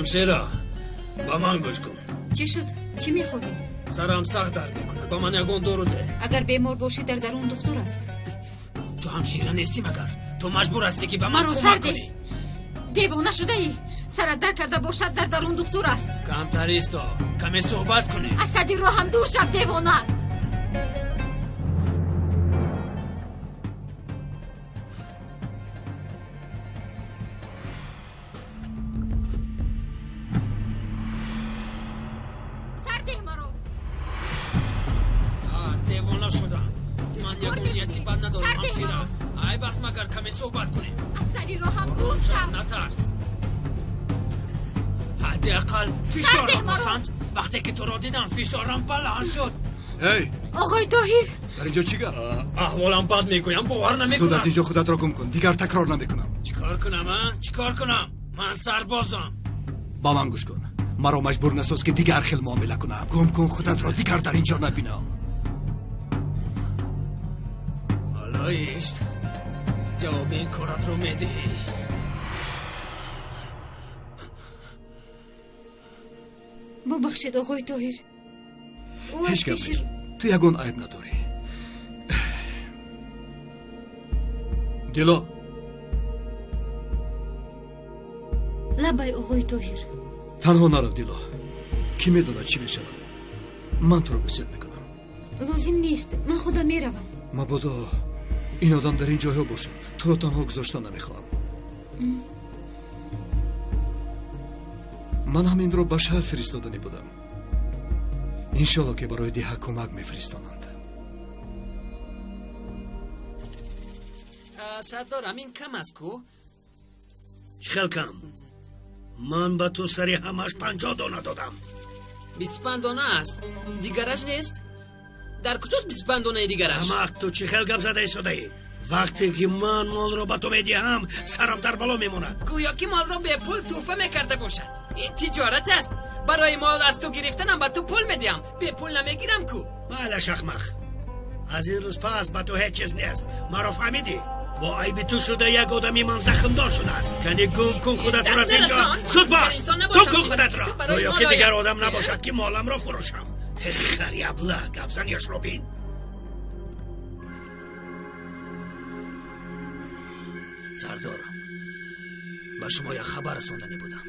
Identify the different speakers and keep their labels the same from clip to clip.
Speaker 1: همشیرا با من گوش کن.
Speaker 2: چی شد؟ چی میخوری؟
Speaker 1: سرم سخت درد میکنه. با من یگون دورو ده.
Speaker 2: اگر بیمار باشی در درون دکتر است.
Speaker 1: تو همشیره نیستی مگر؟ تو مجبور هستی که به من
Speaker 2: مرا
Speaker 1: کمک کنی.
Speaker 2: دیوانه شده ای؟ سرت در کرده باشد در درون دکتر است.
Speaker 1: کمتر است تو. کمی صحبت کنی.
Speaker 2: از صدی راه هم دور شد دیوانه.
Speaker 1: ای بس مگر کمی صحبت کنیم.
Speaker 2: از سری رو هم دور شم.
Speaker 1: نترس. حداقل فشارم بسند. وقتی که تو را دیدم فشارم بلند شد.
Speaker 3: ای
Speaker 2: آقای طاهر
Speaker 3: در اینجا چی گفت؟
Speaker 1: احوالم بد میگویم باور نمیکنم.
Speaker 3: زود از اینجا خودت را گم کن. دیگر تکرار نمیکنم.
Speaker 1: چیکار کنم؟ چیکار کنم؟ من سربازم.
Speaker 3: با من گوش کن. مرا مجبور نساز که دیگر خیل معامله کنم. گم کن خودت را دیگر در اینجا نبینم.
Speaker 1: حالا ایست جواب این کارت رو میدهی.
Speaker 2: ببخشید آقای طاهر.
Speaker 3: هیچ گپ تو یگون عیب نداری. دیلا
Speaker 2: لبای آقای طاهر.
Speaker 3: تنها نرو دیلا. کی میدونه چی میشود. من تو رو بسیار میکنم.
Speaker 2: لازم نیست. من خودم میروم.
Speaker 3: مبادا این آدم در این جایها باشد. تو رو تنها گذاشتن نمیخواهم. من همین رو به شهر فرستادنی بودم. انشالله که برای دیها کمک میفرستانند.
Speaker 1: سردارم این کم است کو؟
Speaker 4: خیلی کم. من به تو سری همش 50 دانه دادم.
Speaker 1: 25 دانه است. دیگرش نیست؟ در کجاست 25 دانه دیگرش؟
Speaker 4: اما تو چی خیلی گپ زده ایستاده ای؟ وقتی که من مال رو به تو میدهم سرم در بالا میموند.
Speaker 1: گویا که مال رو به پول توفه میکرده باشد. این تجارت است. برای مال از تو گرفتنم به تو پول میدیم. به پول نمیگیرم کو.
Speaker 4: بله شخمخ. از این روز پس به تو هیچ چیز نیست. مرا فهمیدی؟ با عیب تو شده یک آدمی من زخمدار شده است. کنی گم کن خودت را از اینجا. زود باش. گم کن خودت را. گویا که دیگر آدم نباشد که مالم را فروشم. خری ابله گبزنیش رو بین.
Speaker 1: سردارم به شما یک خبر رساندنی بودم.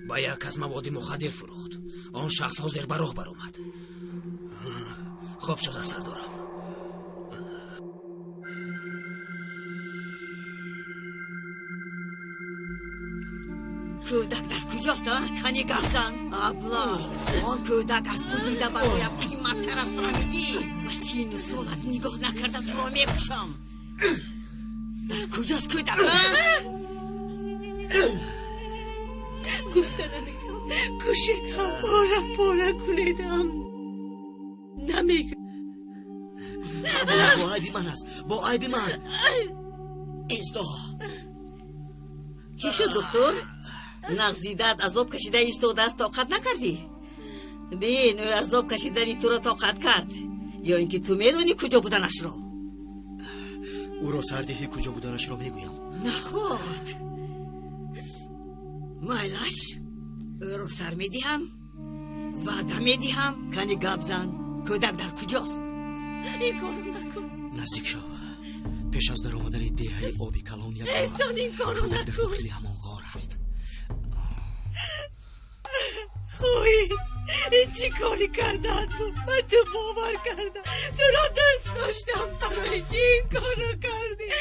Speaker 1: با یک از مواد مخدر فروخت. آن شخص حاضر به راه برآمد. خوب شده سردارم.
Speaker 5: کودک در کجاست کنی گفزن؟ ابلا آن کودک از تو دیده برایم قیمت‌تر است فهمیدی؟ مسین صورت نگاه نکرده تو را میکشم. در کجاست کودک؟
Speaker 6: گفته نمیگم کشیدم پاره کنیدم نمیگم.
Speaker 5: با عیبی من است. با عیبی من ایستا. چی شد دکتر؟ نغزیدت عذاب کشیده ایستاده است طاقت نکردی؟ بین او عذاب کشیدنی تو را طاقت کرد یا اینکه تو میدونی کجا بودنش را؟
Speaker 4: او را سردهی کجا بودنش را میگویم.
Speaker 5: نخواد مایلش او را سر میدیم وعده میدیم کنی گبزن کودک در کجاست؟
Speaker 6: این کارو نکن.
Speaker 4: نزدیک شو. پیش از در آمدن دیه آبی کلان یک
Speaker 6: احسان این کارو
Speaker 4: کودک در
Speaker 6: نکن.
Speaker 4: داخل همان غار است.
Speaker 6: خوی این چی کاری کردن تو؟ من تو باور کردم تو را دست داشتم برای چی این کارو کردی؟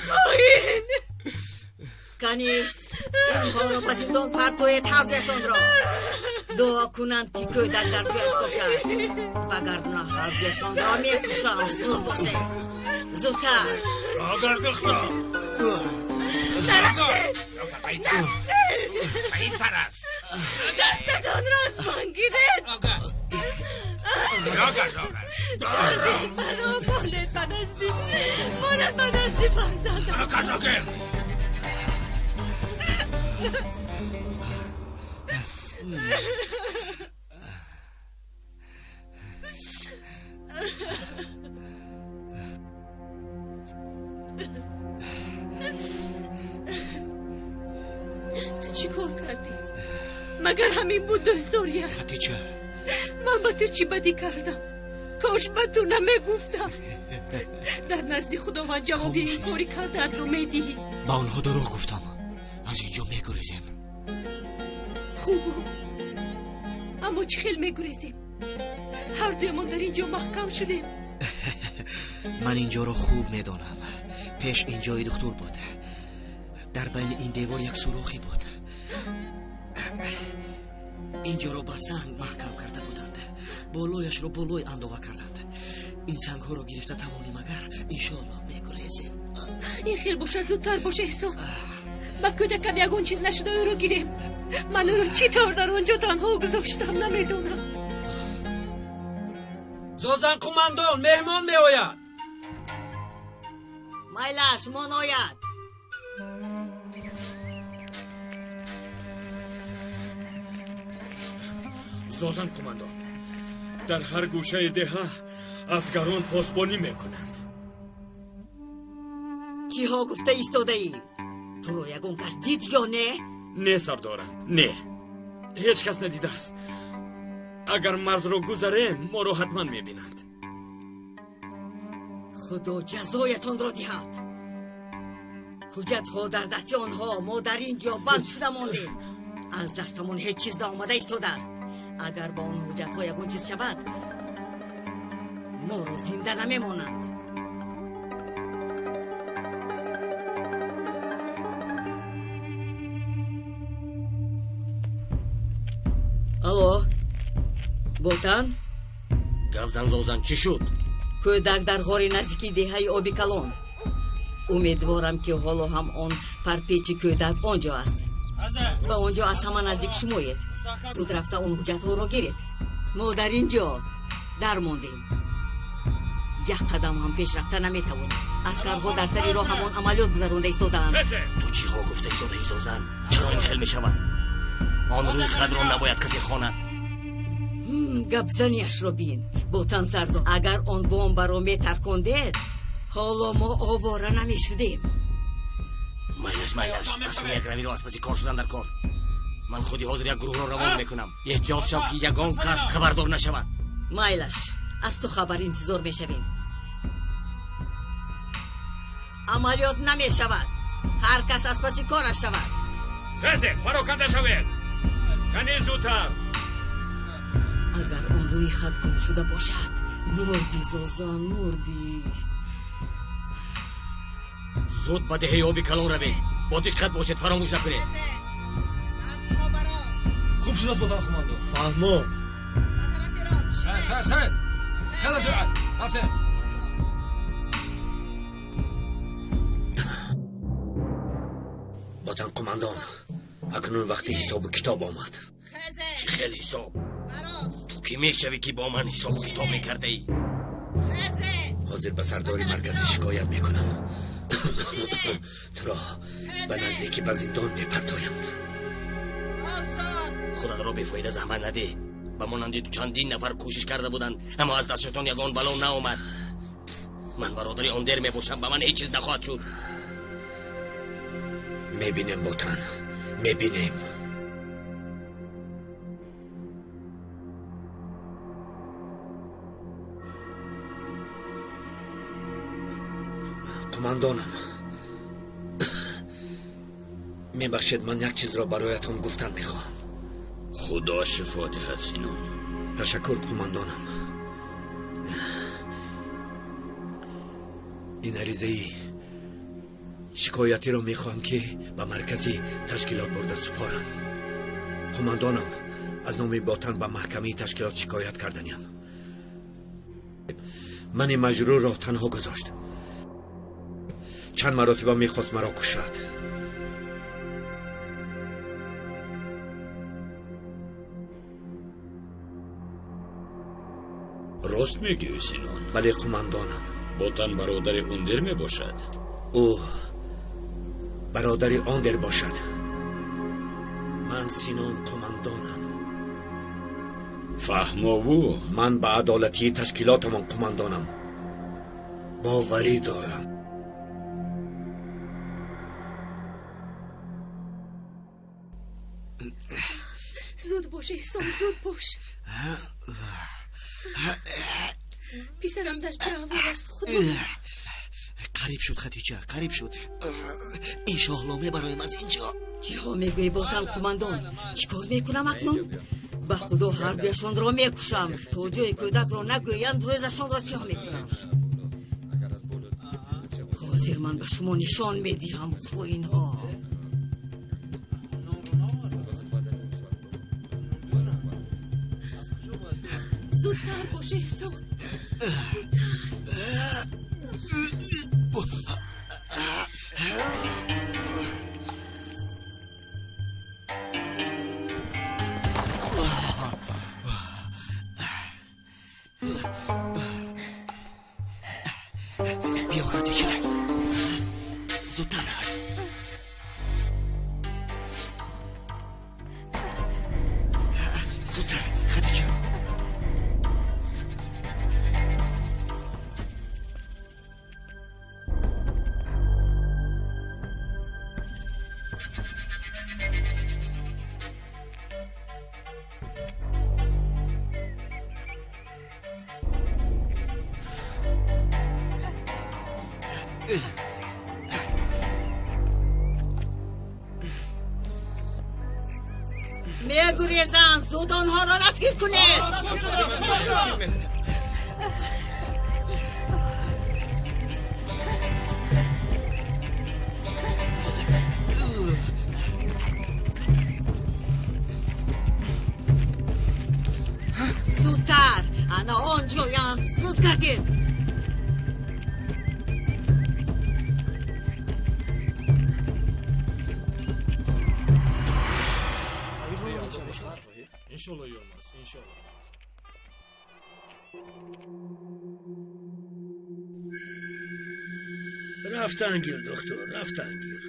Speaker 6: خوین
Speaker 5: کنی اینها را پس این دون پرتویت حفظشان را دعا کنند که کودک در تویش باشد وگرنه حفظشان را میکشم. زود باشه زودتر.
Speaker 1: آگر دختر این طرف
Speaker 6: دستتان را از من گیرید.
Speaker 1: آگر
Speaker 6: منو مالت بدستی فرزندم. تو چی کار کردی؟ مگر همین بود دستوریه؟
Speaker 3: خدیجه
Speaker 6: من با تو چی بدی کردم؟ کاش به تو نمیگفتم. در نزد خداوند جواب این کاری کردت رو میدی.
Speaker 3: با اونها دروغ گفتم. از اینجا میگریزیم.
Speaker 6: خوبه، اما چه خیل میگریزیم؟ هر دویمان در اینجا محکم شدیم.
Speaker 3: من اینجا رو خوب میدونم. پیش اینجای دکتر بود. در بین این دیوار یک سوراخی بود. اینجا رو با سنگ محکم کرده بودند. بالایش رو بالای اندازه کردند. این سنگ ها رو گرفته توانیم اگر انشالله میگریزیم.
Speaker 6: این خیل باشه زودتر باشه احسان. با کودکم یگون چیز نشده او رو گیریم. من او رو چی طور در اونجا تنها گذاشتم نمیدونم.
Speaker 1: زوزن قماندان مهمان می آید.
Speaker 5: مایلش من آید.
Speaker 4: زوزن قماندان در هر گوشه ده افگران پاسبانی میکنند.
Speaker 5: چی ها گفته ایستاده ای؟ تو رو یگون کس دید یا نه؟
Speaker 4: نه سردارم نه، هیچ کس ندیده است. اگر مرز رو گذریم ما رو حتما میبینند.
Speaker 5: خدا جزایتان را دهد. حجت ها در دست آنها، ما در اینجا بند شده ماندیم. از دستمون هیچ چیز نامده ایستاده است. اگر با اون حجت ها یگون چیز شود ما رو زنده نمیمانند. الو بوتن
Speaker 1: گفزن زوزن چی شد؟
Speaker 5: کودک در غار نزدیکی دهه آبی کلان. امیدوارم که حالا هم آن پرپیچ کودک آنجا است. با آنجا از همه نزدیک شمایید. زود رفته اون حجت ها را گیرید. ما در اینجا در موندیم. یک قدم هم پیش رفته نمیتوانیم. اسکرها در سری راه همان عملیات گذرانده ایستادند.
Speaker 1: تو چی ها گفته ایستاده ای زوزن؟ چرا این خیل می شود؟ آن روی خد را نباید کسی خواند.
Speaker 5: گبزنیش رو بین بوتن سردار. اگر آن بمب را میترکاندید حالا ما آواره نمیشدیم.
Speaker 1: مایلش مسئول یک روی رو از پسی کار شدن در کار. من خودی حاضر یک گروه را روان میکنم. احتیاط شو که یگان کس خبردار نشود.
Speaker 5: مایلش از تو خبر انتظار میشویم. عملیات نمیشود. هر کس از پسی کارش شود.
Speaker 4: خزه پراکنده شوید. کنی زودتر.
Speaker 5: اگر آن روی خط گم شده باشد مردی زوزان مردی.
Speaker 1: زود با دهه آبی کلان روید. با دقت باشید فراموش نکنید.
Speaker 3: خوب شده است بودن خماندو.
Speaker 1: فهمو
Speaker 3: هست خیلی سرعت رفتیم.
Speaker 1: باتن قماندان اکنون وقتی حساب کتاب آمد. چی خیلی حساب؟ تو کی میشوی که با من حساب کتاب میکرده ای؟ حاضر به سرداری مرکزی شکایت میکنم. تو را به نزدیکی به زندان میپرتایم. خدا را بیفایده زحمت نده. به مانندی تو چندین نفر کوشش کرده بودند اما از دستشان یگان بلا نآمد. من برادری آندر میباشم، به من هیچ چیز نخواهد شد. میبینیم بوتن، میبینیم. قماندانم میبخشید، من یک چیز را برایتون گفتن میخواهم.
Speaker 4: خدا شفا دهد سینون.
Speaker 1: تشکر قماندانم. این عریضه شکایتی را میخواهم که به مرکزی تشکیلات برده سپارم. قماندانم از نام باتن به محکمه تشکیلات شکایت کردنیم. من مجرور را تنها گذاشت. چند مراتبه میخواست مرا کشد.
Speaker 4: راست میگی سینون؟
Speaker 1: بله قماندانم.
Speaker 4: بوتن برادر اوندر می باشد.
Speaker 1: او برادر آندر باشد. من سینون قماندانم.
Speaker 4: فهمو.
Speaker 1: من به عدالتی تشکیلاتمان قماندانم باوری دارم.
Speaker 6: باش احسان زود باش پسرم در چه احوال است خدا
Speaker 3: قریب شد خدیجه قریب شد این شاهنامه برایم از اینجا
Speaker 5: چی ها میگوی باتن قماندان چیکار میکنم اکنون به خدا هر دویشان را میکشم تا جای کودک را نگویند روزشان را سیاه میکنم حاضر من به شما نشان میدیم خوین ها
Speaker 6: زودتر باش احسان
Speaker 3: بیا خدیجه زودتر زودتر خدیجه
Speaker 5: میگوریزن زود آنها را دستگیر کنید زودتر انا آنجایم زود کردید
Speaker 1: İnşallah yormaz, inşallah.
Speaker 4: رفتن گیر دکتر رفتن گیر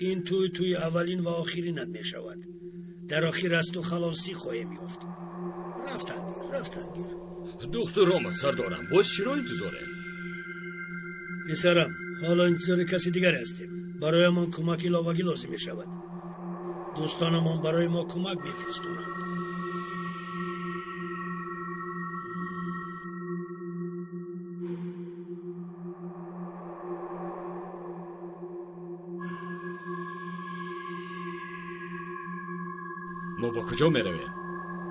Speaker 4: این توی اولین و آخرینت می شود در آخر است و خلاصی خواهیم یافت رفتن گیر
Speaker 7: دکتر آمد سردارم باز چرا انتظاره؟
Speaker 4: پسرم حالا انتظار کسی دیگر هستیم برای من کمک علاوگی لازم می شود دوستانمان برای ما کمک می فرستونند
Speaker 7: ما با کجا می رویم؟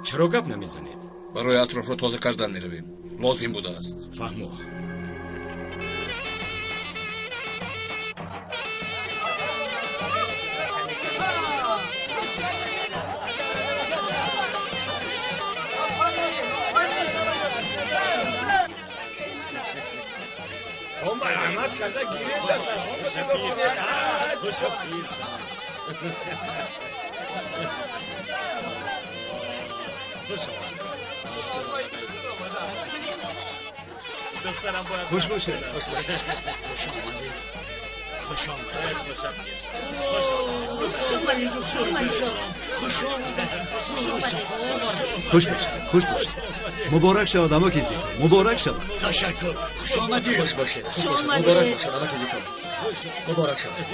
Speaker 7: چرا گپ نمیزنید؟
Speaker 8: برای اطراف را تازه کردن می رویم لازم بوده است
Speaker 7: فهمو
Speaker 9: هم مرحمت کرده گیرید دستر هم بشه بکنید خوشا پیر
Speaker 7: خوش باشه
Speaker 10: خوش باشه مبارک شود اما کسی مبارک شود
Speaker 3: تشکر خوش آمدید
Speaker 9: خوش باشه
Speaker 3: مبارک باشد اما کسی کن مبارک شود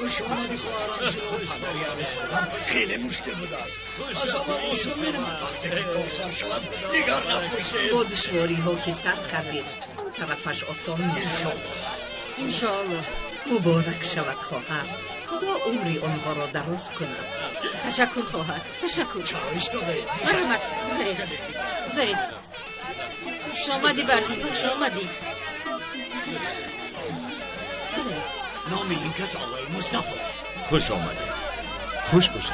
Speaker 3: خوش آمدی خواهرم سلام خبری عرض بدم خیلی مشکل بوده است از اما موسم میرم وقتی که کار سر شود دیگر نپرسید
Speaker 5: با دشواری ها که سر کردید اون طرفش آسان نیست انشاءالله مبارک شود خواهر خدا عمری آنها را دراز کند تشکر خواهر تشکر
Speaker 3: چرا ایستاده
Speaker 5: مرحمت بذارید خوش آمدی برش خوش آمدی بذارید
Speaker 3: نام این کس آقای مصطفی
Speaker 7: خوش آمده
Speaker 10: خوش باشه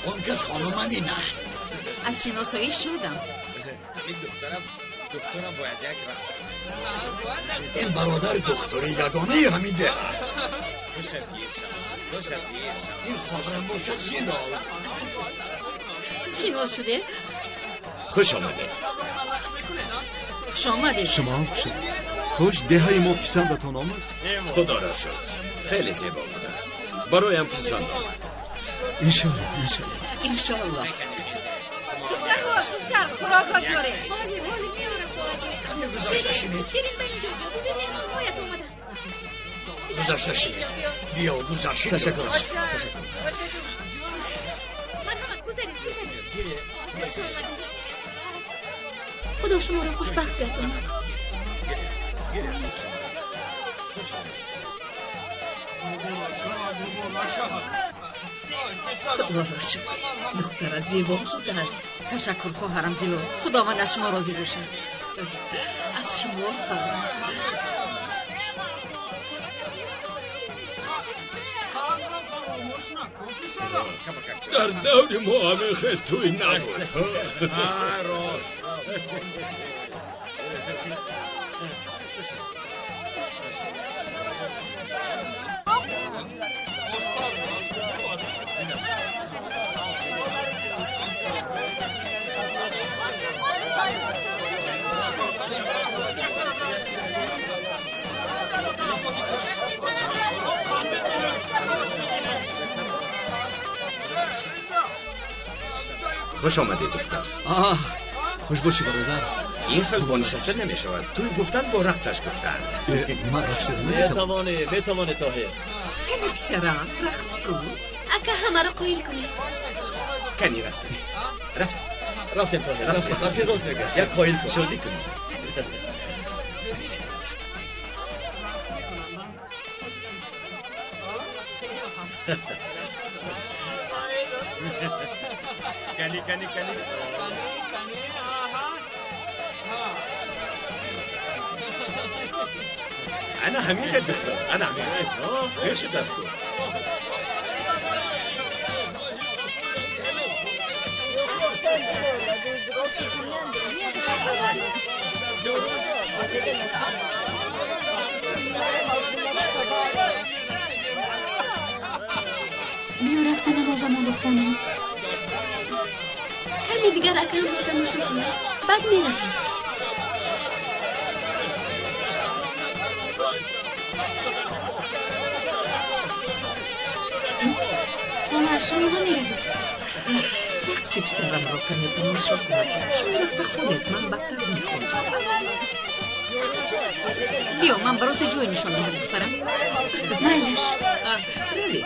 Speaker 3: اون کس خانم منی نه
Speaker 5: از شناسایی شدم
Speaker 9: این دخترم باید یک رفت
Speaker 3: این برادر دختر یگانه همین ده این خواهرم باشد زینا
Speaker 5: شناس شده
Speaker 7: خوش آمده
Speaker 5: خوش آمدید
Speaker 10: شما هم خوش خوش دههای ما پسندتان آمد
Speaker 7: خدا را شد خیلی زیبا بوده است برایم پسند آمد
Speaker 5: انشاءالله دخترها زودتر خوراک ها بیاره
Speaker 2: حاجی میارم
Speaker 3: کمی گذاشته شنید
Speaker 2: شیرین به اینجا بیا ببینیم آقایت اومدن
Speaker 9: گذشتشیم بیا و گذشتیم
Speaker 3: تشکر
Speaker 2: خدا شما را خوشبخت گرداند.
Speaker 5: خدا را شکر دخترت زیبا بوده است. تشکر خواهرم زیبا. خداوند از شما راضی باشد. از شما
Speaker 7: در دور ما همه خیلی توی نبود. خوش آمده دختر.
Speaker 10: خوش باشی برادر.
Speaker 7: این خیلی با نشسته نمی شود. توی گفتن با رقصش گفتند.
Speaker 10: من رقص نمیتونم.
Speaker 3: بتوانه تاهر.
Speaker 5: کنی پسرم رقص کن.
Speaker 2: اکا همه را قویل کنید.
Speaker 7: کنی رفتیم
Speaker 3: تاهر رفتیم. وقتی روز میگه یک قایل کن.
Speaker 7: شدی کنی. کنی انا همین خیلی دختر. انا همین خیلی. بیشی دست کن.
Speaker 2: بیا رفتن نمازمون رو خونم. کمی دیگر اکرم رو تماشا کنم. بعد میرم. خانه شما هم میره بود.
Speaker 5: رقصی پسرم را کنی تماشا کنم. شما رفته خونید من بدتر میخونم. بیا من برات جوی نشان دهم دخترم.
Speaker 2: مایلش.
Speaker 5: روی.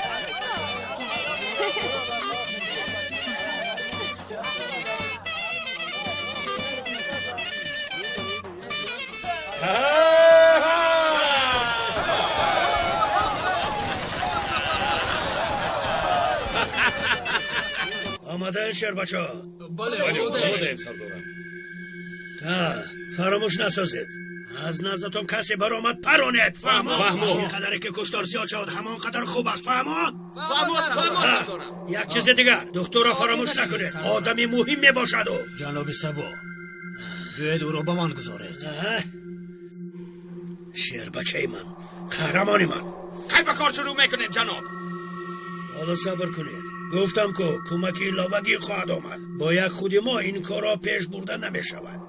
Speaker 4: آماده شهر بچه ها؟
Speaker 7: بله آماده سردارم.
Speaker 4: فراموش نسازید از نزدتون کسی برآمد پرونید. فهمو این قدری که کشتار زیاد شد همان قدر خوب است. فهمو یک چیز دیگر دکتر را فراموش نکنید. آدمی مهمی باشد و
Speaker 1: جناب سبا بیاید او را به من گذارید.
Speaker 4: شهر بچه من قهرمانی من
Speaker 7: کی به کار شروع میکنید جناب؟
Speaker 4: حالا صبر کنید. گفتم که کمکی لاوگی خواهد آمد. با یک خودی ما این کارا پیش برده نمی شود.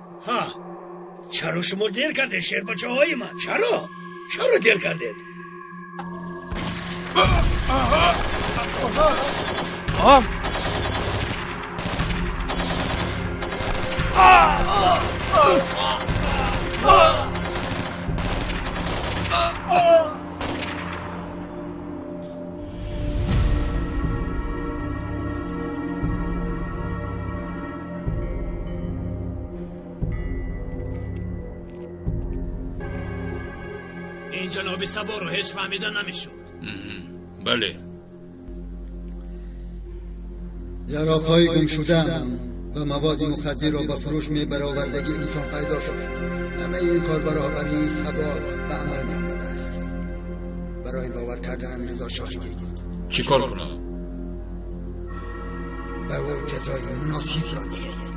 Speaker 4: چرا شما دیر کردید شهر بچه های من؟ چرا دیر کردید؟
Speaker 1: این جناب سبا رو هیچ فهمیده نمیشد.
Speaker 8: بله
Speaker 11: یراق‌های گم شده و مواد مخدر را به فروش می برآوردگی انسان پیدا شد. همه این کار برابری سبا به عمل می آمده است. برای باور کردن رضا شاهی
Speaker 8: چی کار کنم؟
Speaker 11: به او جزای مناسب را دهید.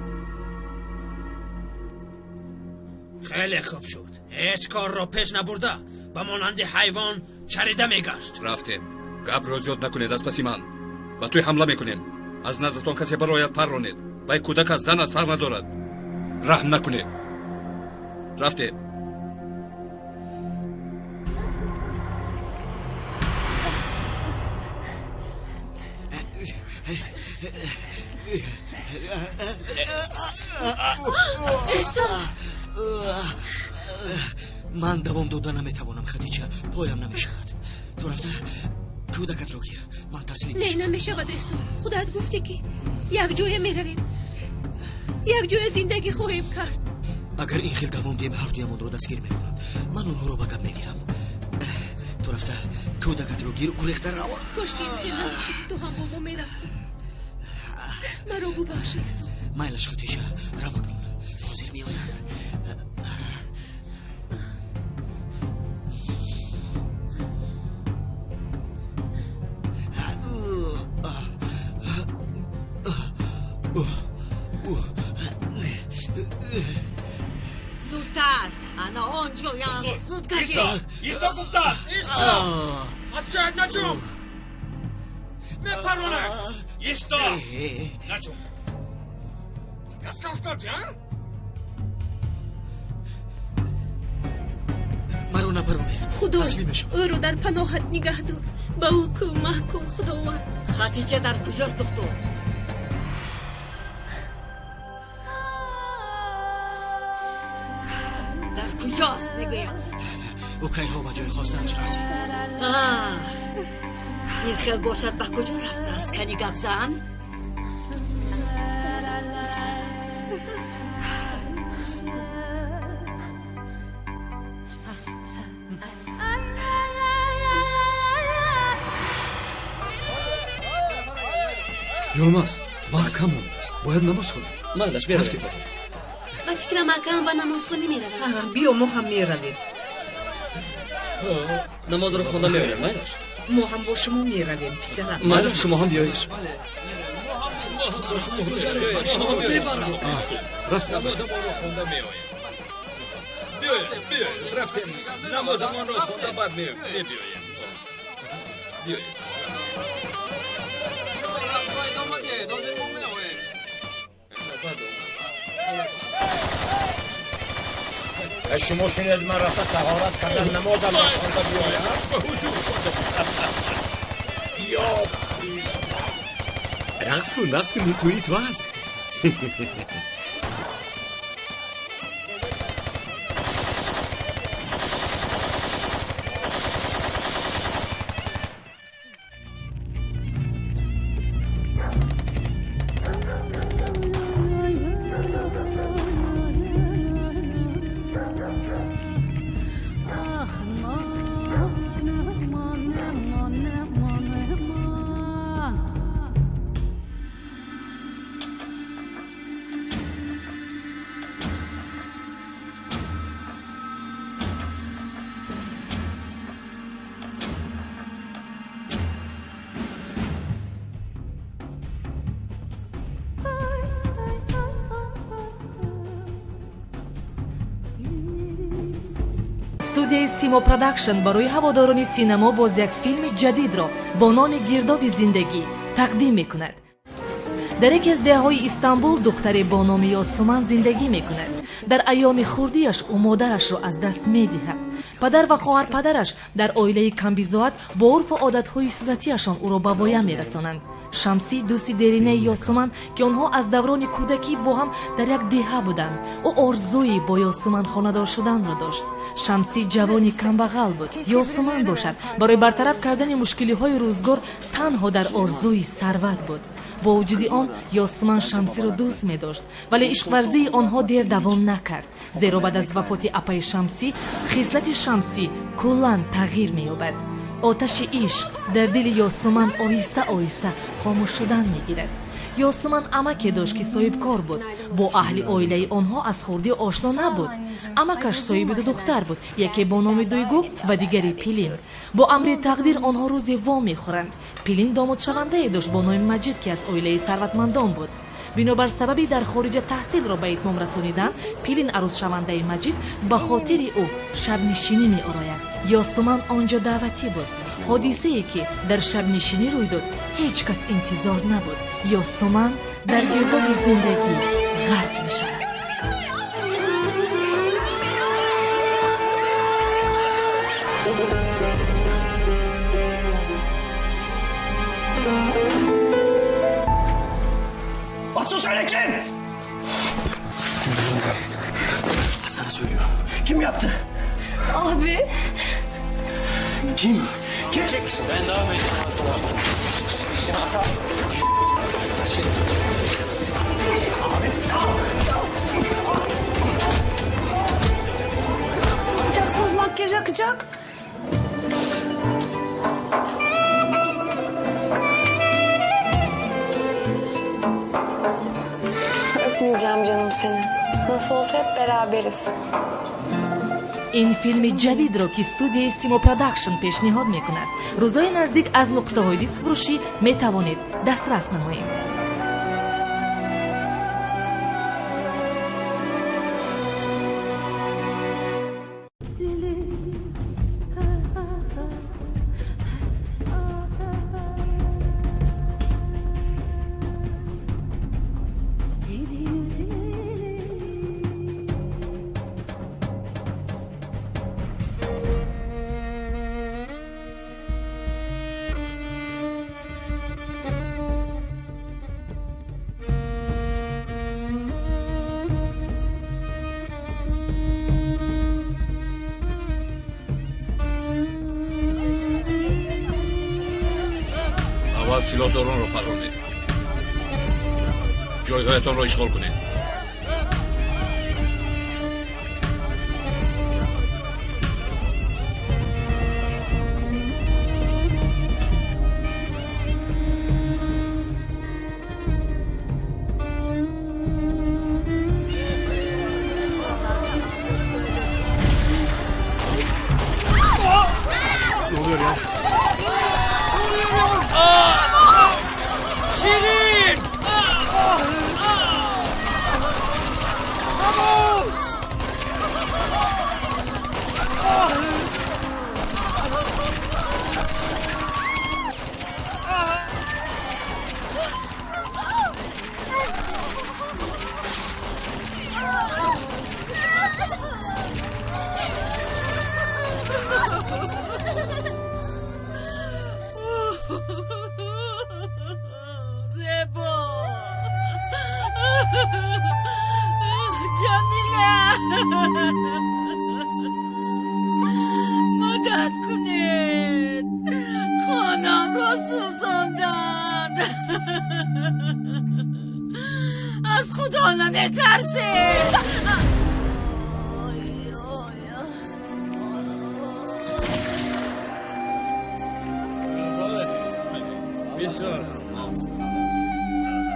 Speaker 1: خیلی خوب شد. هیچ کار را پیش نبرده به مانند حیوان چریده میگشت.
Speaker 8: رفتیم. گپ را زیاد نکنید از پسی من و توی حمله میکنیم. از نزدتان کسی برایت پرونید و یک کودک از زن سر ندارد. رحم نکنید. رفتیم.
Speaker 3: من دوام دادن نمیتوانم خدیجه. پایم نمیشود. تو رفته کودکت رو گیر من تسلیم
Speaker 6: نه نمیشود احسان خودت گفتی که یک جای میرویم یک جای زندگی خواهیم کرد
Speaker 3: اگر این خیل دوام دیم هر دویمون رو دستگیر میکنند من اونها رو بگم میگیرم تو رفته کودکت رو گیر و گریخته رو
Speaker 6: کشتی این خیل تو هم با ما میرفتی مرا ببخش احسان
Speaker 3: مایلش خودیشه رو کنون حاضر میآیند
Speaker 5: زودتر انا آنجایم زود کشی
Speaker 9: ایستا گفتم ایستا از چهر نجوم میپرونه ایستا نجوم دست افتادی ها؟
Speaker 3: مرو نپرونید
Speaker 6: خدا
Speaker 3: تسلیمش
Speaker 6: او رو در پناهت نگه دار با او کمک کن خداوند
Speaker 5: خدیجه در کجاست دختر در کجاست میگویم
Speaker 3: او که ها به جای خواستنش رسید
Speaker 5: این خیل باشد به کجا رفته است کنی گپ زن
Speaker 10: یلماز وقت کم مونده است باید نماز خونیم
Speaker 3: مادرش برفتید
Speaker 2: من فکرم اکرم با نماز خونی میروم
Speaker 5: بیا ما هم میرویم
Speaker 3: نماز رو خونده میاریم مادرش
Speaker 5: ما هم با شما میرویم پسرم
Speaker 3: مادرش شما هم بیایید
Speaker 10: رفتیم
Speaker 7: نمازمان رو خونده میاییم بیایید رفتیم نمازمان رو خونده بعد بیاییم بیایید
Speaker 9: شما شنید من رفته طهارت کردن نمازم رو خونده بیایم یا
Speaker 7: رقص کن این توی تو هست
Speaker 12: студияи Simo Production барои ҳаводорони синемо боз як филми ҷадидро бо номи Гирдоби зиндагӣ тақдим мекунад. дар яке аз деҳаҳои Истанбул духтаре бо номи Ёсуман зиндагӣ мекунад. дар айёми хурдиаш ӯ модарашро аз даст медиҳад. падар ва хоҳарпадараш дар оилаи камбизоат бо урфу одатҳои суннатиашон ӯро ба воя мерасонанд. шамсӣ дӯсти деринаи Ёсуман ки онҳо аз даврони кӯдакӣ бо ҳам дар як деҳа буданд. ӯ орзуи бо Ёсуман хонадор шуданро дошт. шамсӣ ҷавони камбағал буд. Ёсуман бошад барои бартараф кардани мушкилиҳои рӯзгор танҳо дар орзуи сарват буд. бо вуҷуди он Ёсуман Шамсиро дӯст медошт, вале ishqварзии онҳо дер давом накард. зеро баъд аз вафоти апаи Шамсӣ хислати Шамсӣ куллан тағйир меёбад. оташи ишқ дар дили Ёсуман оҳиста оҳиста хомӯш шудан мегирад. Ёсуман амаке дошт ки соҳибкор буд. бо аҳли оилаи онҳо аз хурдӣ ошно набуд. амакаш соҳиби ду духтар буд, яке бо номи Дуйгуб ва дигари Пилин. бо амри тақдир онҳо рӯзе во мехӯранд. Пилин домодшавандае дошт бо номи Маҷид ки аз оилаи сарватмандон буд. бинобар сабаби дар хориҷа таҳсилро ба итмом расонидан, Пилин арӯзшавандаи Маҷид ба хотири ӯ шабнишинӣ меорояд. Ёсуман онҷо даъватӣ буд. ҳодисае ки дар шабнишинӣ рӯй дод ҳеҷ кас интизор набуд. Ёсуман дар гирдоби зиндагӣ ғарқ мешавад.
Speaker 4: Baksana kim?
Speaker 3: Sana söylüyorum.
Speaker 4: Kim yaptı?
Speaker 2: Abi.
Speaker 3: Kim?
Speaker 13: Gelecek misin? Ben daha
Speaker 6: Yapacaksınız, makyaj akacak.
Speaker 14: Öpmeyeceğim canım seni. Nasıl olsa hep beraberiz.
Speaker 12: این فیلم جدید را که استودیوی سیما پروداکشن پیشنهاد میکند روزهای نزدیک از نقطه‌های دیسک فروشی میتوانید دسترس نمایید.
Speaker 8: اول سیلاداران رو پرونید. جایهایتان را اشغال کنید.
Speaker 10: Ne oluyor ya?
Speaker 9: Şirin!
Speaker 6: زیبا جمیله مدد کنید خانم را سوزاندند از خدا نمیترسید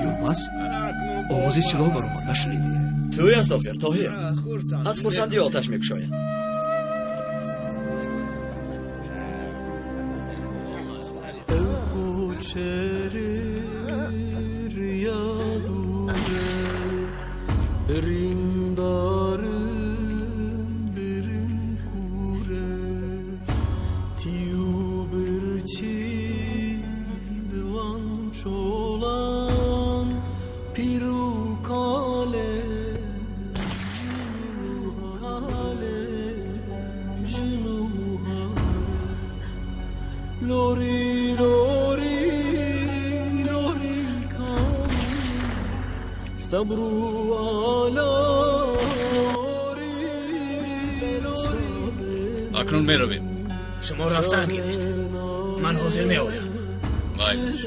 Speaker 10: Yılmaz, ovozi silah baroman nashunidi.
Speaker 3: توی است آخر طاهر از خورسندی آتش میکشاید.
Speaker 8: اکنون می رویم.
Speaker 1: شما رفتن گیرید. من حاضر می آیم.
Speaker 8: مایلش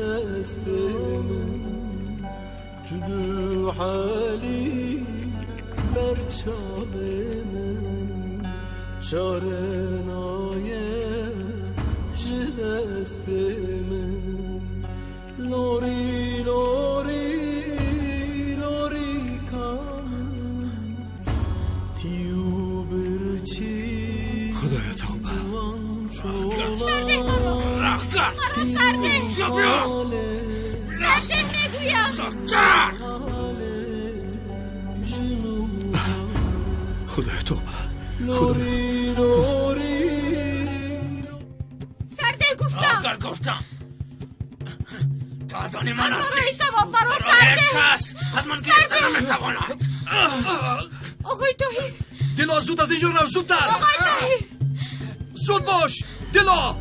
Speaker 10: خدایا توبه.
Speaker 2: سرده مرو سرده سرده میگویم
Speaker 10: خدایا توبه. خدایا
Speaker 2: سرده گفتم
Speaker 1: گفتم تو از آن من
Speaker 2: از
Speaker 1: هستی.
Speaker 2: برای ثواب برا
Speaker 1: هیچ
Speaker 2: سرده
Speaker 1: کس از من گرفتن نمیتواند.
Speaker 2: آقای طاهر
Speaker 10: دلا زود از اینجا رو زودتر.
Speaker 2: آقای طاهر
Speaker 10: زود باش دلا.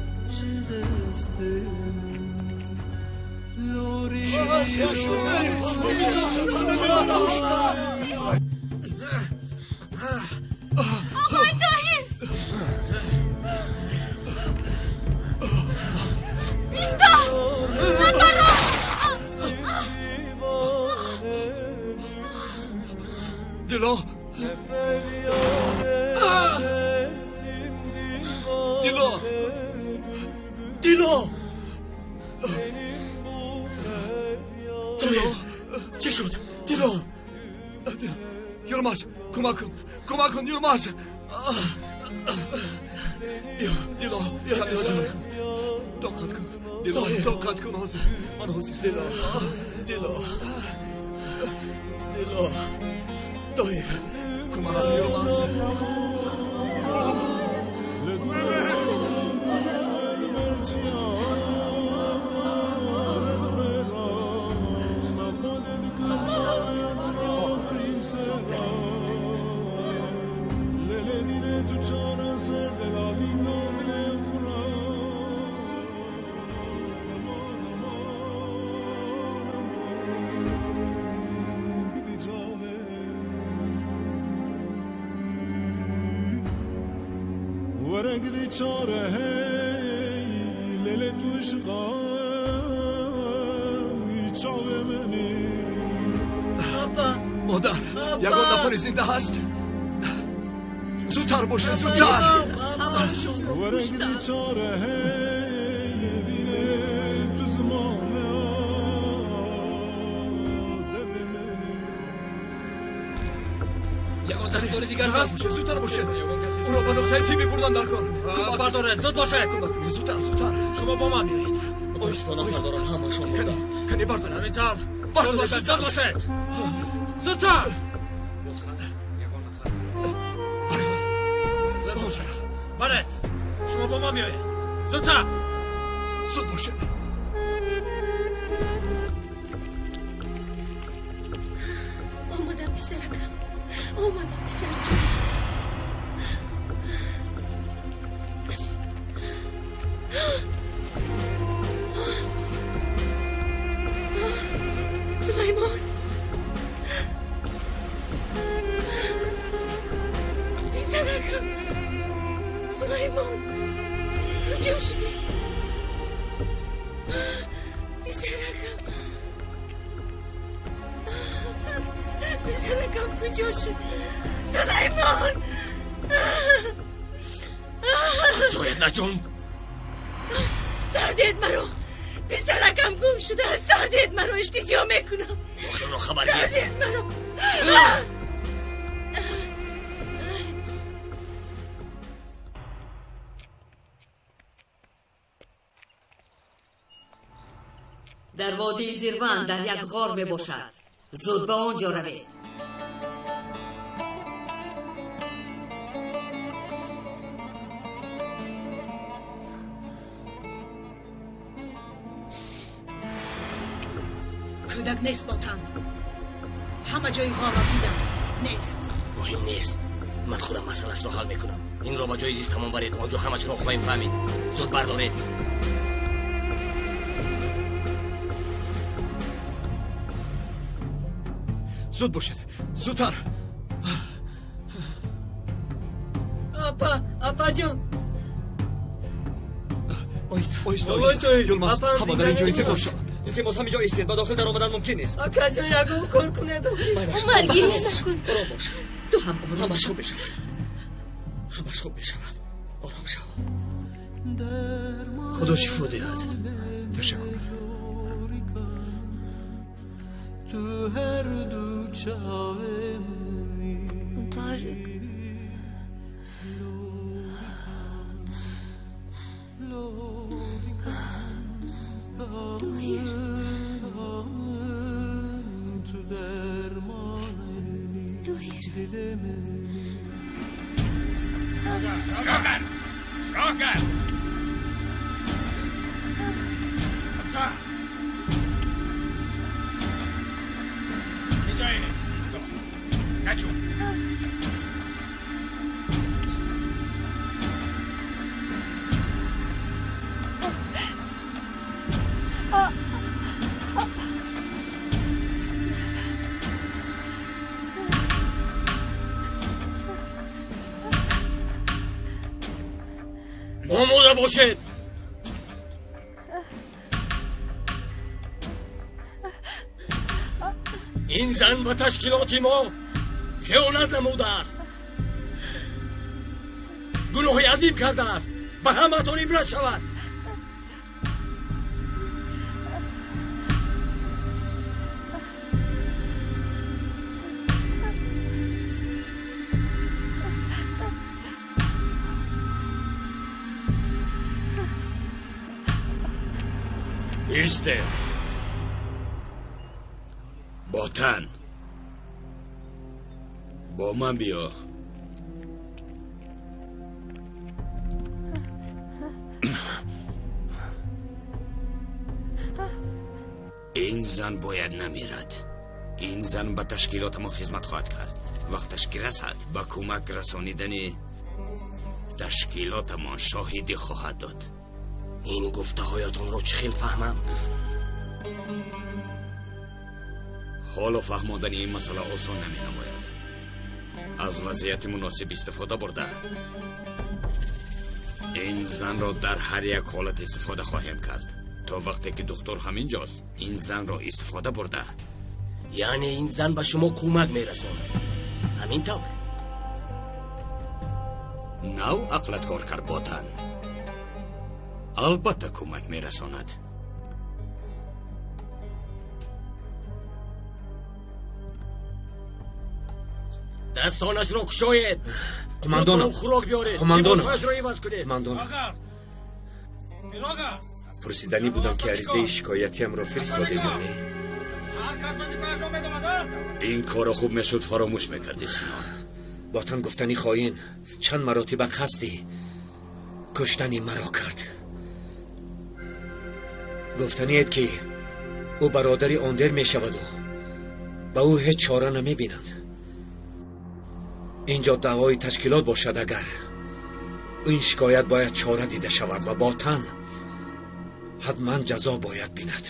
Speaker 2: آقای طاهر
Speaker 10: دلو دلو
Speaker 3: دیلو چی شد؟ دیلو
Speaker 10: Yılmaz, kuma kun Yılmaz. Dilo, şanlısı. Tokat kun, Dilo, tokat kun olsun. Bana olsun.
Speaker 3: Dilo. Dayı.
Speaker 10: Kuma kun Yılmaz.
Speaker 13: ورقدی چاره لیل توش قای چاوه منی
Speaker 10: مادر یگان نفر زنده هست زودتر باشه زودتر
Speaker 13: ورقدی چاره لیل تو زمانه
Speaker 1: یگان زخمدار دیگر هست
Speaker 10: زودتر باشه او را به نقطه تیمی بردن در کار
Speaker 1: برداره زود باشه
Speaker 10: زودتر
Speaker 1: شما با من بیایید
Speaker 3: آیستا نفر دارم همشون بردن
Speaker 10: کنی برداره
Speaker 1: همینطور زود باشید زودتر زود باشه برید شما با من بیایید زودتر
Speaker 10: زود باشه
Speaker 6: اومدم پسرکم اومدم پسر جان سلیمان پسرکم سلیمان کجا شدی پسرکم کجا شدی سلیمان
Speaker 1: جایت نجوم
Speaker 6: سردید مرو پسرکم گم شده سردید مرو التجا میکنم
Speaker 1: دختر رو خبر
Speaker 6: سردید مرو
Speaker 5: در وادی زیروان در یک غار می باشد زود به آنجا روید
Speaker 6: کودک نیست باتن همه جای غار را دیدم نیست
Speaker 1: مهم نیست من خودم مسئله‌اش را حل میکنم این را با جای زیست تمام برید آنجا همه را خواهیم فهمید زود بردارید
Speaker 10: زود باشید زودتر
Speaker 3: اپا جان
Speaker 10: آیستا یلماز هوا در اینجا ارتفاع شد
Speaker 3: التماس همینجا ایستید با داخل در آمدن ممکن نیست
Speaker 6: اکا جا یگو کن کنه دو
Speaker 2: مرگیری نکن
Speaker 3: آرام باش
Speaker 6: تو هم
Speaker 3: همش خوب بشود همش خوب بشود آرام شو
Speaker 1: خدا شفا دهد
Speaker 10: تشکر
Speaker 13: تو هر دو چاوه منی
Speaker 2: طارق
Speaker 9: راگن اینجا است نچون
Speaker 1: آماده باشید این زن و تشکیلات ما
Speaker 3: خیانت نموده است، گناهی عظیم کرده است. به همتون عبرت شود.
Speaker 7: ایسته باتن با من بیا. این زن باید نمیرد. این زن به تشکیلات ما خدمت خواهد کرد. وقتش که رسد به کمک رسانیدن تشکیلات ما شاهدی خواهد داد.
Speaker 3: این گفته هایتون رو چه خیل فهمم؟
Speaker 7: حالا فهماندن این مسئله آسان نمی نماید. از وضعیت مناسب استفاده برده این زن را در هر یک حالت استفاده خواهیم کرد. تا وقتی که دکتر همینجاست این زن را استفاده برده.
Speaker 3: یعنی این زن به شما کمک میرسونه، همین طور؟
Speaker 7: نو عقلت کار کرد باتن. البته کمک میرساند.
Speaker 3: دستانش را کشاید.
Speaker 10: قماندانم.
Speaker 3: خوراک بیارید.
Speaker 10: قماندانم.
Speaker 3: لباسهایش را عوض کنید.
Speaker 10: قماندانم.
Speaker 7: پرسیدنی بودم که عریضه شکایتیم را فرستاده یا نه. این کار خوب میشد فراموش میکردی سینان.
Speaker 3: باتن گفتنی خائن چند مراتب قصدی کشتنی مرا کرد. گفتنیت که او برادری آندر می شود و به او هیچ چاره نمی بینند. اینجا دعوای تشکیلات باشد. اگر این شکایت باید چاره دیده شود و باتن حتما جزا باید بیند.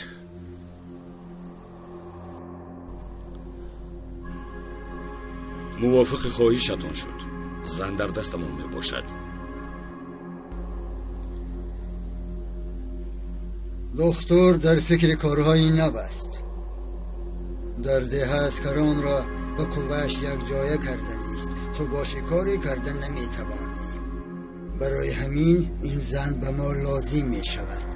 Speaker 7: موافق خواهشتان شد. زن در دستمون می باشد.
Speaker 11: دکتر در فکر کارهایی نبست. در ده اسکران را به قوهش یک جایه کردنی است. تو با شکاری کردن نمیتوانی. برای همین این زن به ما لازم می شود.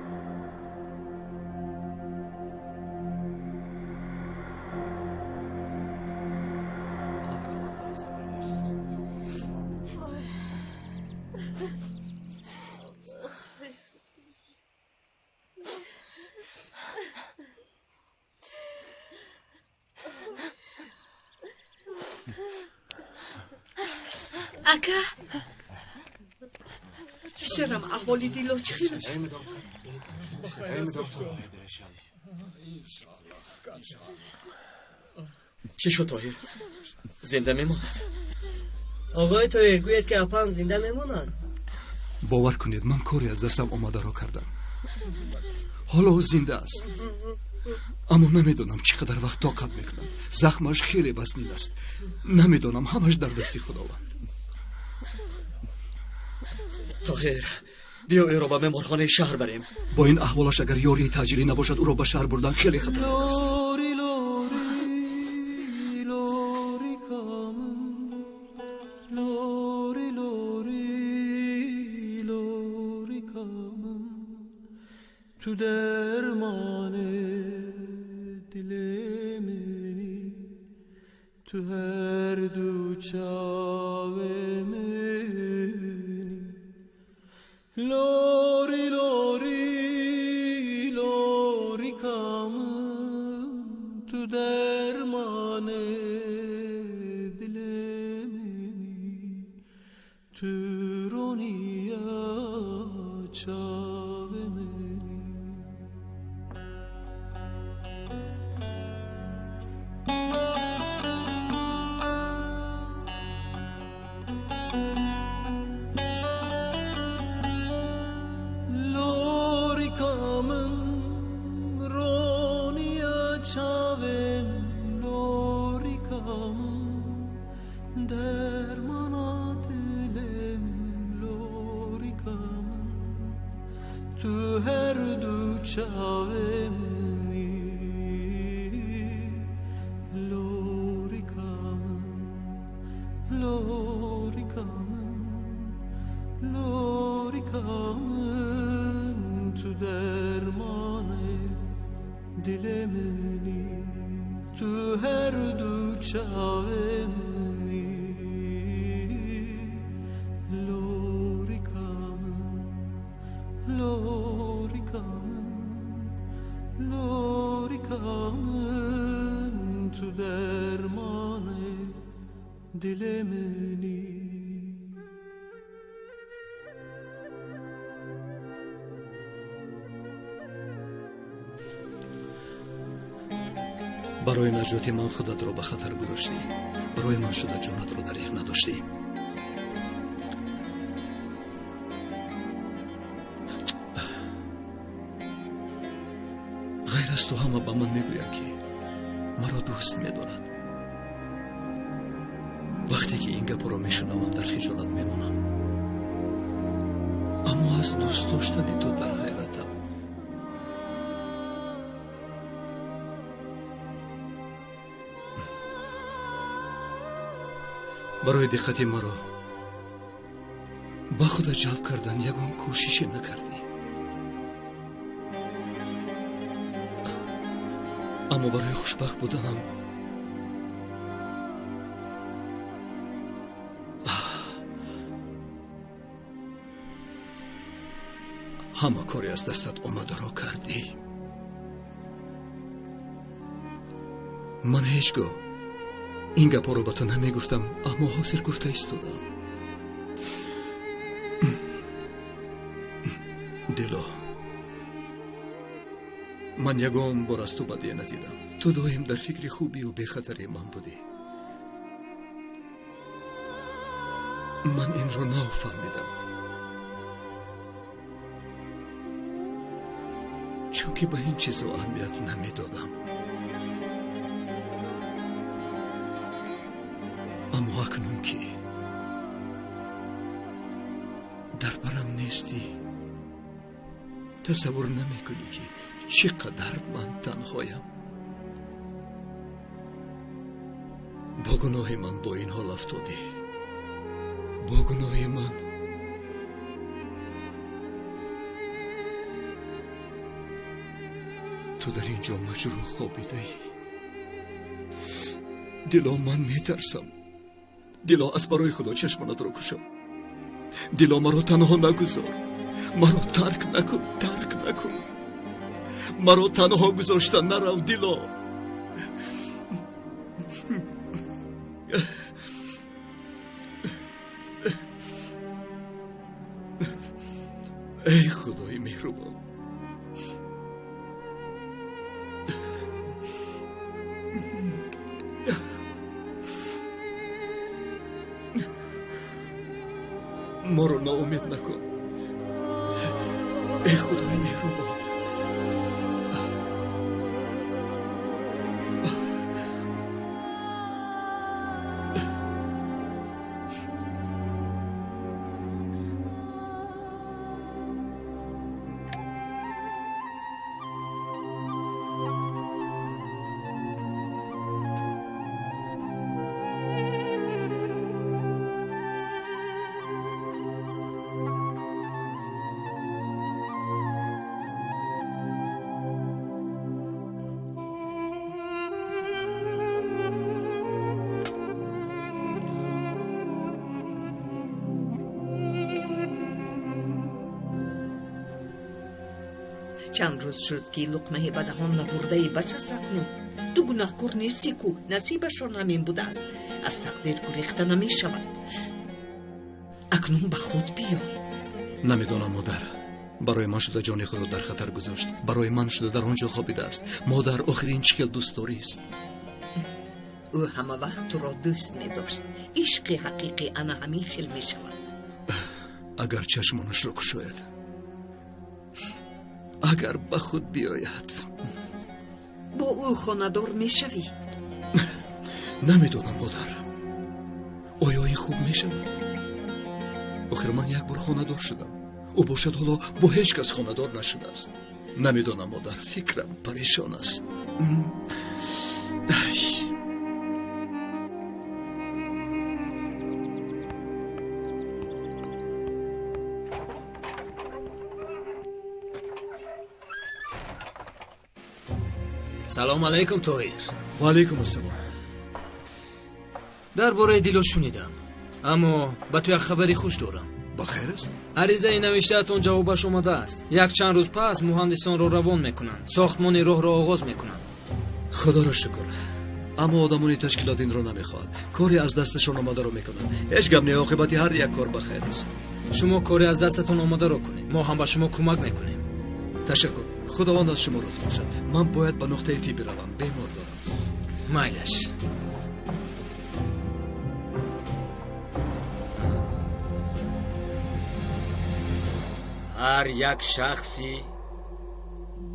Speaker 6: Aka. Pişerim ahvali dilo çıkırız.
Speaker 3: چی شد طاهر؟ زنده میماند؟
Speaker 15: آقای طاهر گوید که اپم زنده میماند.
Speaker 10: باور کنید من کاری از دستم آمده را کردم. حالا او زنده است. اما نمیدونم چقدر وقت طاقت میکنم. زخمش خیلی وسنین است. نمیدونم همش در دستی خداوند.
Speaker 3: طاهر بیا او را به مهمانخانه شهر بریم.
Speaker 10: با این احوالش اگر یاری تاجری نباشد او را به شهر بردن خیلی خطرناک است.
Speaker 13: تو درمان دل منی تو هر دو چاو منی لوری لوری لوری کامم تو درمان دل منی تو رونیا چاو منی تو هر دو چاوه منی لوری کامن لوریکامن تو درمان دل منی تو هر دو چاو منی لوریکامن لوریکامن تو درمان دل منی
Speaker 10: برای نجات من خودت را به خطر گذاشتی. برای من شده جانت را دریغ نداشتی. غیر از تو همه به من میگویند که مرا دوست می‌دارد. وقتی که این گپ را میشنوم در خجالت میمانم. اما از دوست داشتن تو در حیرتم. برای دقت مرا با خود جلب کردن یگان کوشش نکردی. اما برای خوشبخت بودنم همه کاری از دستت اومده را کردی. من هیچگاه این گپا رو با تو نمی گفتم، اما حاضر گفته ایستادم. دلا، من یگان بار از تو بدی ندیدم. تو دایم در فکر خوبی و بخطری من بودی. من این رو نفهمیدم، چون که به این چیزا اهمیت نمیدادم. اما اکنون که در برم نیستی، تصور نمی کنی که چقدر من تنهایم. با گناه من با این حال افتادی. با گناه من تو در اینجا مجروح خوابیده ای. دلا، من میترسم. دلا، از برای خدا چشمانت را کشم. دلا، مرا تنها نگذار. مرا ترک نکن. مرا تنها گذاشتن نرو. دلا، ای خدای مهربان، ما رو ناامید نکن. ای خدای مهربان،
Speaker 5: چند روز شد که لقمه به دهان نبرده بس است. اکنون تو گناهکار نیستی کو نصیبشان همین بوده است. از تقدیر گریخته نمی شود. اکنون به خود بیا.
Speaker 10: نمیدانم مادر. برای من شده جان خود را در خطر گذاشت. برای من شده در آنجا خوابیده است. مادر، آخرین چه دوست داری است؟
Speaker 5: او همه وقت تو را دوست می داشت. عشق حقیقی انا همین خیل می شود.
Speaker 10: اگر چشمانش را کشاید، اگر به خود بیاید،
Speaker 5: با او خاندار می شوی؟
Speaker 10: نمیدونم مادر. آیا این خوب می شود؟ آخر من یک بار خاندار شدم. او باشد حالا با هیچ کس خاندار نشده است. نمیدونم مادر، فکرم پریشان است.
Speaker 1: салом алайкум тоҳир.
Speaker 10: ва алайкум ассалом.
Speaker 1: дар бораи дило шунидам, аммо ба ту як хабари хуш дорам.
Speaker 10: ба хайр аст?
Speaker 1: аризаи навиштаатон ҷавобаш омадааст. як чанд рӯз пас муҳандисонро равон мекунанд, сохтмони роҳро оғоз мекунанд.
Speaker 10: худоро шукр. аммо одамони ташкилот инро намехоҳад. кори аз дасташон омадаро мекунанд. ҳеҷ гап не, оқибати ҳар як кор ба хайр аст.
Speaker 1: шумо кори аз дастатон омадаро кунед, мо ҳам ба шумо кӯмак мекунем.
Speaker 10: ташаккур. худованд аз шумо розӣ бошад. ман бояд ба нуқтаи тиббӣ равам, бемор дорам.
Speaker 1: майлаш.
Speaker 16: ҳар як шахси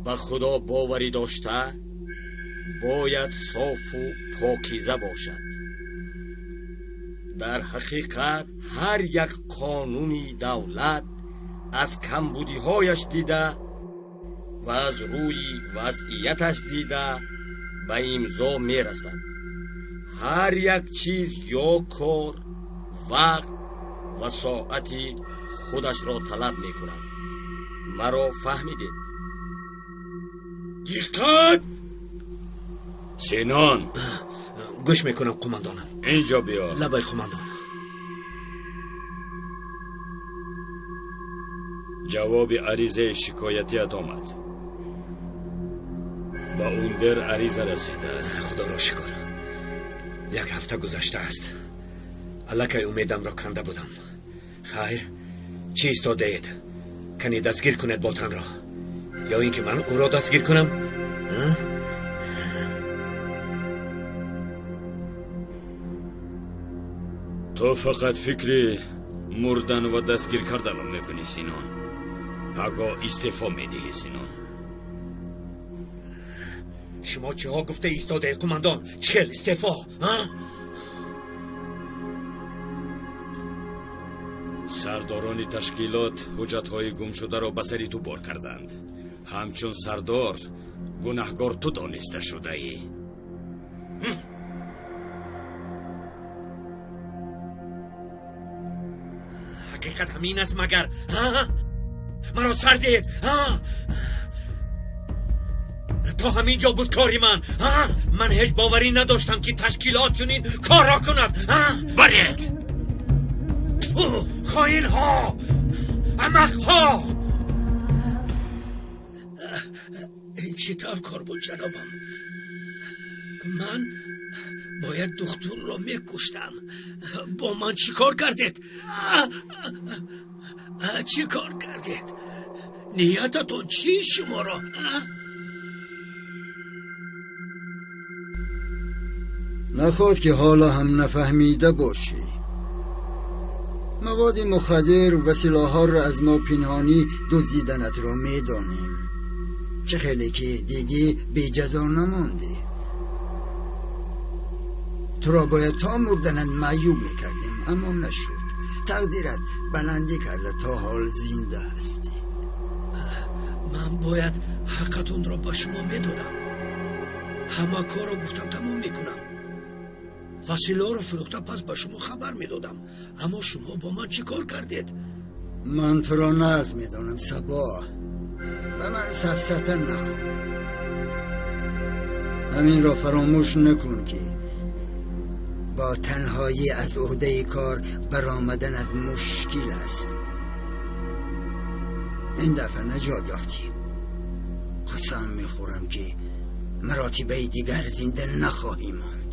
Speaker 16: ба худо боварӣ дошта бояд софу покиза бошад. дар ҳақиқат ҳар як қонуни давлат аз камбудиҳояш дида ва аз рӯи вазъияташ дида ба имзо мерасад. ҳар як чиз ё кор, вақт ва соати худашро талаб мекунад. маро фаҳмидед?
Speaker 4: диққат!
Speaker 7: синон,
Speaker 4: гӯш мекунам қумандонам.
Speaker 7: инҷо биё.
Speaker 4: лабай қумандон.
Speaker 7: ҷавоби аризаи шикоятиат омад. ба ундер ариза расидааст.
Speaker 4: худоро шукр. як ҳафта гузаштааст. аллакай умедамро канда будам. хайр, чӣ истодаед? кани дастгир кунед ботанро, ё ин ки ман ӯро дастгир кунам?
Speaker 7: то фақат фикри мурдан ва дастгир карданро мекунӣ синон. паго истеъфо медиҳӣ синон.
Speaker 4: шумо чиҳо гуфта истодаед қумандон? чӣ хел истеъфо?
Speaker 7: сардорони ташкилот ҳуҷҷатҳои гумшударо ба сари ту бор карданд. ҳамчун сардор гунаҳгор ту дониста шудаӣ.
Speaker 4: ҳақиқат ҳамин аст магар? маро сар диҳед? то ҳамин ҷо буд кори ман. ман ҳеҷ боварӣ надоштам ки ташкилот чунин корро кунад.
Speaker 7: баред!
Speaker 4: хоинҳо! амақҳо! ин чӣ тавр кор буд ҷанобам? ман бояд духтурро мекуштам. бо ман чӣ кор кардед? чӣ кор кардед? ниятатон чист шуморо?
Speaker 11: نخواد که حالا هم نفهمیده باشی. مواد مخدر و سلاح‌ها را از ما پنهانی دزدیدنت را میدانیم. چه خیلی که دیدی بی جزا نماندی. تو را باید تا مردنت معیوب میکردیم، اما نشد. تقدیرت بلندی کرده تا حال زنده هستی.
Speaker 4: من باید حقتون را با شما میدادم. همه کار را گفتم تمام میکنم. وسیله رو فروخته پس به شما خبر میدادم. اما شما با من چی کار کردید؟
Speaker 11: من تو را ناز میدانم صبا. به من سفسطه نخون. همین را فراموش نکن که با تنهایی از عهده کار برآمدنت مشکل است. این دفعه نجات یافتی. قسم میخورم که مراتبه دیگر زنده نخواهی ماند.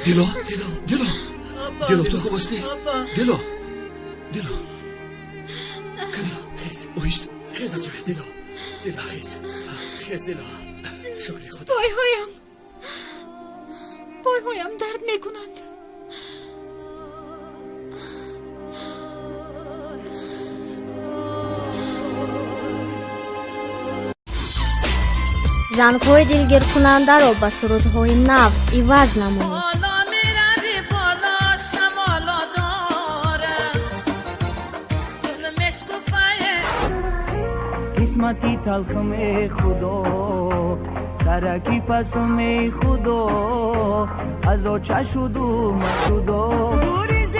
Speaker 10: دلو تو خوب هستی؟ دلو
Speaker 3: خیز اویست خیز اچه دلو خیز دلو شکر خدا
Speaker 2: پایهایم درد میکنند.
Speaker 17: жангҳои дилгиркунандаро ба сурудҳои нав иваз намоед.
Speaker 13: قسمتی تلخم خدا سرکی پسم خدا از آچه شد و مشدا گریز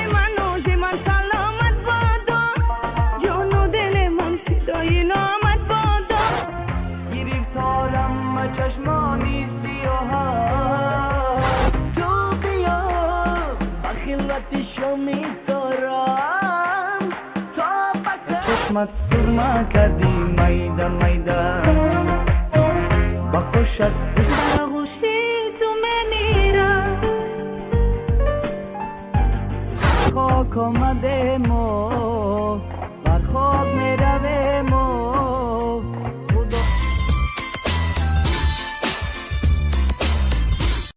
Speaker 13: من سلامت بادا جان و دل من فدای نامت بادا گرفتارم چشمانی سیاها تو بیا بخیلتشو میدارم تا بکر چشمت سرما کردی میده با خوشت بگوشی تو میمیرم خاک آمده ما بر خاک میروه ما